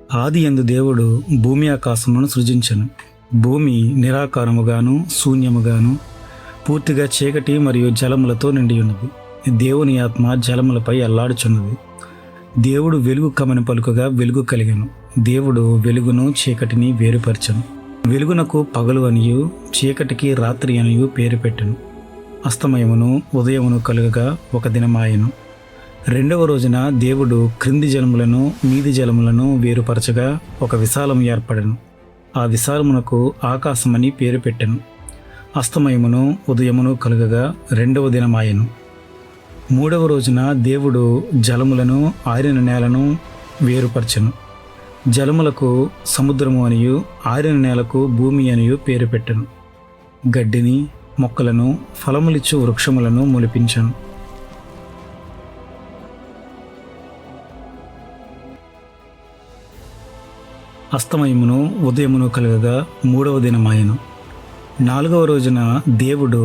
ఆదియందు దేవుడు భూమి ఆకాశములను సృజించెను. భూమి నిరాకారముగాను శూన్యముగాను పూర్తిగా చీకటి మరియు జలములతో నిండి ఉన్నది. దేవుని ఆత్మ జలములపై అల్లాడుచున్నది. దేవుడు వెలుగు కమని పలుకగా వెలుగు కలిగెను. దేవుడు వెలుగును చీకటిని వేరుపరచెను. వెలుగునకు పగలు అనియు చీకటికి రాత్రి అనియు పేరు పెట్టెను. అస్తమయమును ఉదయమును కలుగగా ఒక దినమాయెను. రెండవ రోజున దేవుడు క్రింది జలములను మీది జలములను వేరుపరచగా ఒక విశాలము ఏర్పడెను. ఆ విశాలమునకు ఆకాశమని పేరు పెట్టెను. అస్తమయమును ఉదయమును కలుగగా రెండవ దినమాయెను. మూడవ రోజున దేవుడు జలములను ఆరిన నేలను వేరుపరచెను. జలములకు సముద్రము అనియు ఆరిన నేలకు భూమి అనియు పేరు పెట్టెను. గడ్డిని మొక్కలను ఫలములిచ్చు వృక్షములను మొలిపించెను. అస్తమయమును ఉదయమును కలగగా మూడవ దినమాయెను. నాలుగవ రోజున దేవుడు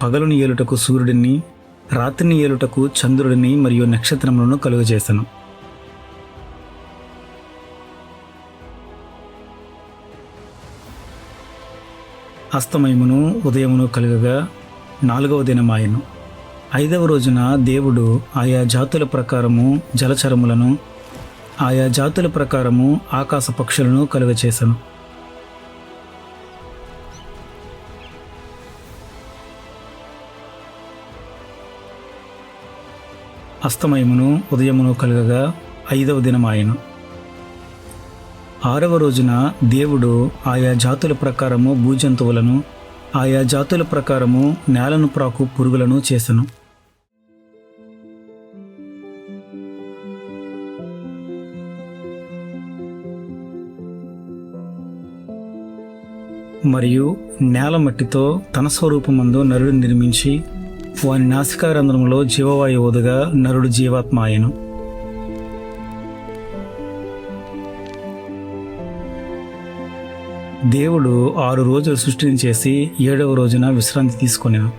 పగలుని ఏలుటకు సూర్యుడిని, రాత్రిని ఏలుటకు చంద్రుడిని మరియు నక్షత్రములను కలుగజేసెను. అస్తమయమును ఉదయమును కలుగగా నాలుగవ దినమాయెను. ఐదవ రోజున దేవుడు ఆయా జాతుల ప్రకారము జలచరములను, ఆయా జాతుల ప్రకారము ఆకాశ పక్షులను కలుగచేసెను. అస్తమయమును ఉదయమును కలుగగా ఐదవ దినమాయెను. ఆరవ రోజున దేవుడు ఆయా జాతుల ప్రకారము భూజంతువులను, ఆయా జాతుల ప్రకారము నేలను ప్రాకు పురుగులను చేసెను. మరియు నేల మట్టితో తన స్వరూపమందు నరుడు నిర్మించి వాని నాసికారంధ్రములో జీవవాయువు వదగా నరుడు జీవాత్మ ఆయెను. దేవుడు 6 రోజులు సృష్టిని చేసి 7వ రోజున విశ్రాంతి తీసుకొనెను.